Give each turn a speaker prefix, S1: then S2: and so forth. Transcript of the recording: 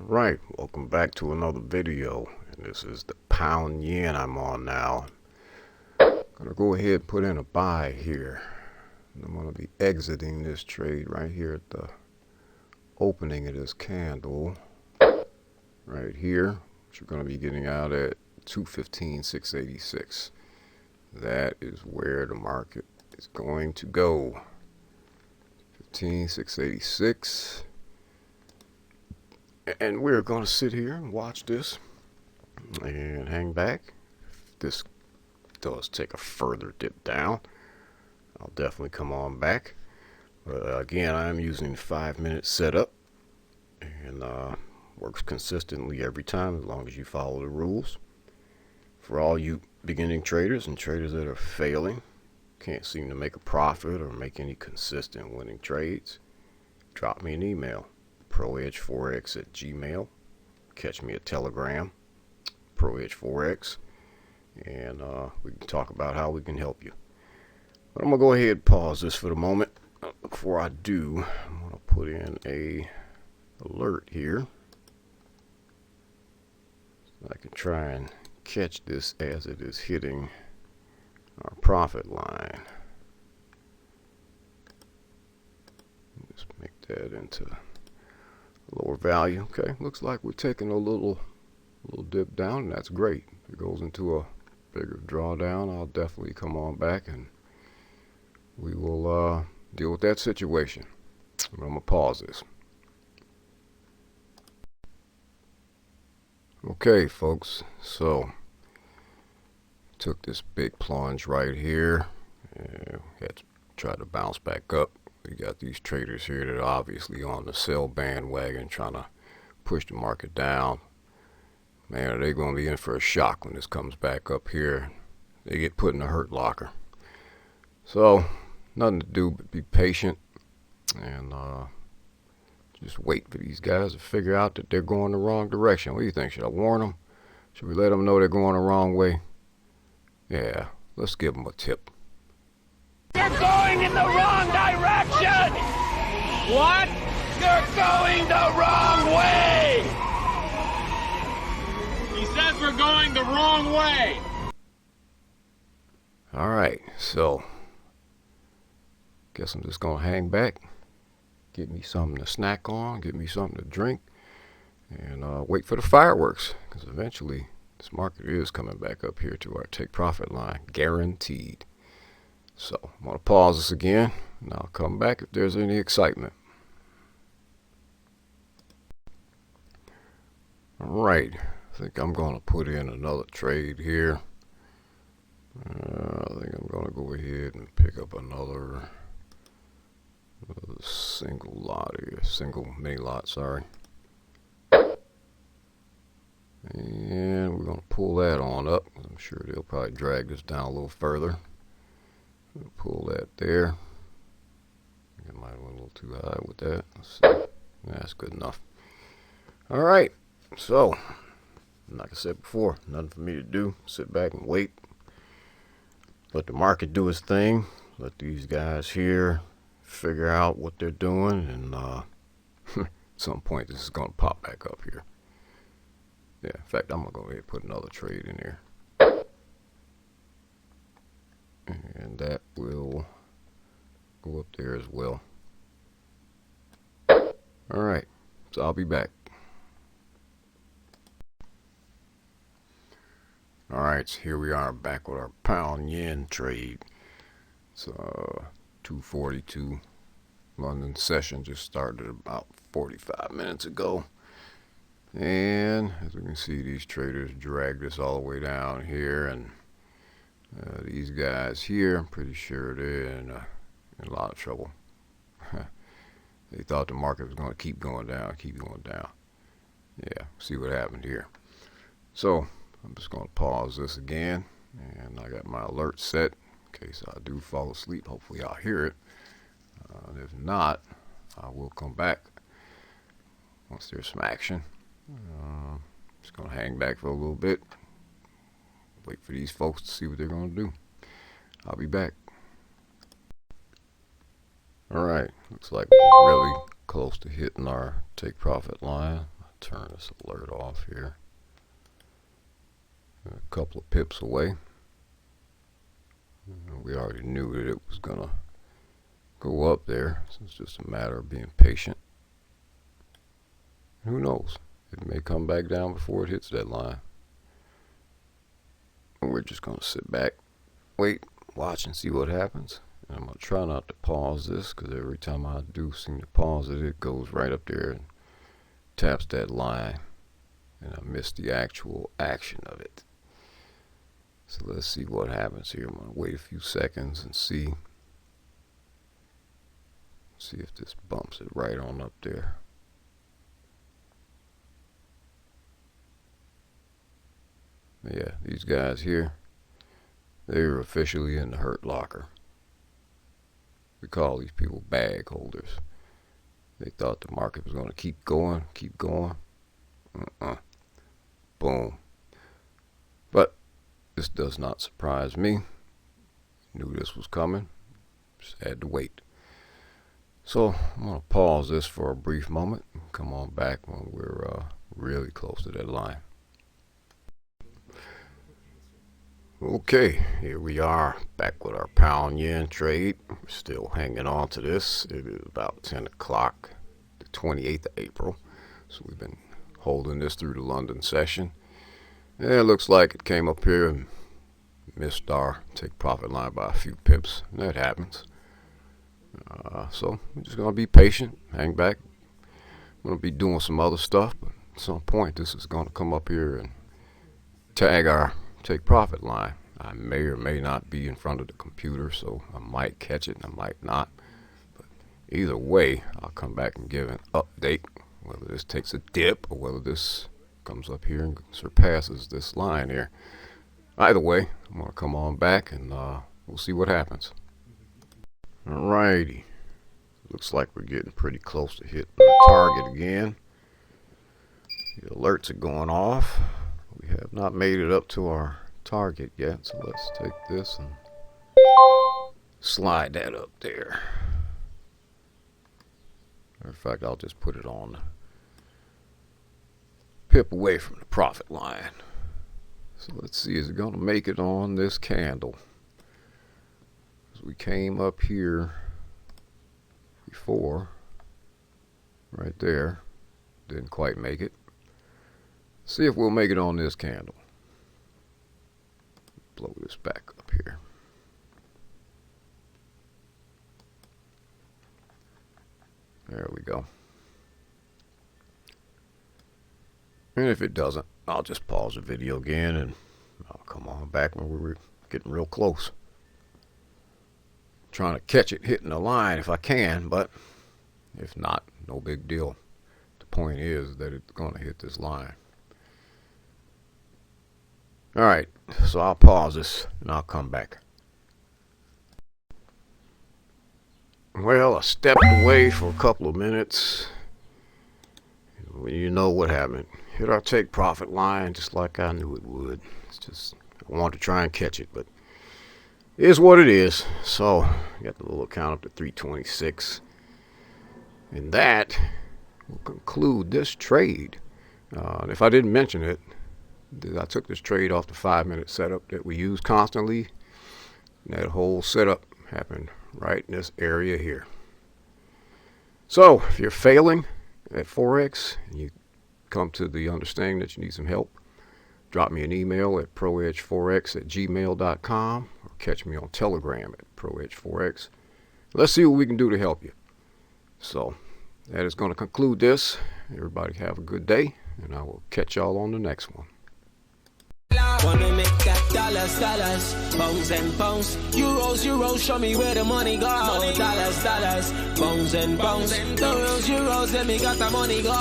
S1: Alright, welcome back to another video, and this is the pound yen I'm on now. Gonna go ahead and put in a buy here. I'm gonna be exiting this trade right here at the opening of this candle right here, which you're gonna be getting out at 215,686. That is where the market is going to go. 15,686. And we're going to sit here and watch this and hang back. If this does take a further dip down, I'll definitely come on back. But again, I'm using the 5-minute setup, and works consistently every time as long as you follow the rules. For all you beginning traders and traders that are failing, can't seem to make a profit or make any consistent winning trades, drop me an email. ProEdgeForex@gmail. Catch me at Telegram, ProEdgeForex, and we can talk about how we can help you. But I'm gonna go ahead and pause this for the moment. Before I do, I'm gonna put in a alert here so I can try and catch this as it is hitting our profit line. Just make that into lower value. Okay, looks like we're taking a little dip down, and that's great. If it goes into a bigger drawdown, I'll definitely come on back and we will deal with that situation. But I'm gonna pause this. Okay, folks, so took this big plunge right here and had to try to bounce back up. We got these traders here that are obviously on the sell bandwagon trying to push the market down. Man, are they going to be in for a shock when this comes back up here. They get put in a hurt locker. So, nothing to do but be patient and just wait for these guys to figure out that they're going the wrong direction. What do you think? Should I warn them? Should we let them know they're going the wrong way? Yeah, let's give them a tip.
S2: You're going in the wrong direction! What? You're going the wrong way! He says we're going the wrong way!
S1: Alright, so guess I'm just gonna hang back, get me something to snack on, get me something to drink, and wait for the fireworks, because eventually this market is coming back up here to our take profit line, guaranteed. So I'm going to pause this again, and I'll come back if there's any excitement. Alright, I think I'm going to put in another trade here. I think I'm going to go ahead and pick up another single lot here, single mini lot, sorry. And we're going to pull that on up. I'm sure they'll probably drag this down a little further. We'll pull that there. I think I might have went a little too high with that. Let's see. That's good enough. Alright, so like I said before, nothing for me to do. Sit back and wait. Let the market do its thing. Let these guys here figure out what they're doing, and at some point this is going to pop back up here. Yeah, in fact, I'm going to go ahead and put another trade in there. And that will go up there as well. Alright, so I'll be back. Alright, so here we are back with our pound yen trade. It's 242. London session just started about 45 minutes ago. And as we can see, these traders dragged this all the way down here, and these guys here, I'm pretty sure they're in a lot of trouble. They thought the market was going to keep going down, Yeah, see what happened here. So I'm just going to pause this again, and I got my alert set in case I do fall asleep. Hopefully I'll hear it. If not, I will come back once there's some action. Just going to hang back for a little bit. Wait for these folks to see what they're going to do. I'll be back. Alright, looks like we're really close to hitting our take profit line. turn this alert off here. A couple of pips away. We already knew that it was gonna go up there, so it's just a matter of being patient. Who knows? It may come back down before it hits that line. We're just gonna sit back, wait, watch, and see what happens. And I'm gonna try not to pause this, because every time I do seem to pause it, it goes right up there and taps that line, and I miss the actual action of it. So let's see what happens here. I'm gonna wait a few seconds and see if this bumps it right on up there. Yeah, these guys here, they're officially in the hurt locker. We call these people bag holders. They thought the market was going to keep going. Boom. But this does not surprise me. Knew this was coming. Just had to wait. So I'm going to pause this for a brief moment and come on back when we're really close to that line. Okay, here we are back with our pound yen trade. We're still hanging on to this. It is about 10 o'clock, the 28th of April. So we've been holding this through the London session. Yeah, it looks like it came up here and missed our take profit line by a few pips. That happens. So we're just going to be patient, hang back. I'm going to be doing some other stuff, but at some point this is going to come up here and tag our take profit line. I may or may not be in front of the computer, so I might catch it and I might not. But either way, I'll come back and give an update, whether this takes a dip or whether this comes up here and surpasses this line here. Either way, I'm going to come on back and we'll see what happens. Alrighty. Looks like we're getting pretty close to hit the target again. The alerts are going off. We have not made it up to our target yet, so let's take this and slide that up there. Matter of fact, I'll just put it on pip away from the profit line. So let's see, is it going to make it on this candle? As we came up here before, right there, didn't quite make it. See if we'll make it on this candle. Blow this back up here. There we go. And if it doesn't, I'll just pause the video again and I'll come on back when we're getting real close. Trying to catch it hitting the line if I can, but if not, no big deal. The point is that it's going to hit this line. Alright, so I'll pause this and I'll come back. Well, I stepped away for a couple of minutes. You know what happened. Hit our take profit line just like I knew it would. It's just, I wanted to try and catch it, but it is what it is. So, got the little count up to 326. And that will conclude this trade. If I didn't mention it, I took this trade off the 5-minute setup that we use constantly. And that whole setup happened right in this area here. So, if you're failing at Forex and you come to the understanding that you need some help, drop me an email at proedgeforex@gmail.com or catch me on Telegram at proedgeforex. Let's see what we can do to help you. So, that is going to conclude this. Everybody have a good day, and I will catch y'all on the next one.
S3: Wanna make that dollars, pounds and pounds, euros, show me where the money go. Dollars, pounds and pounds, euros, let me got the money go.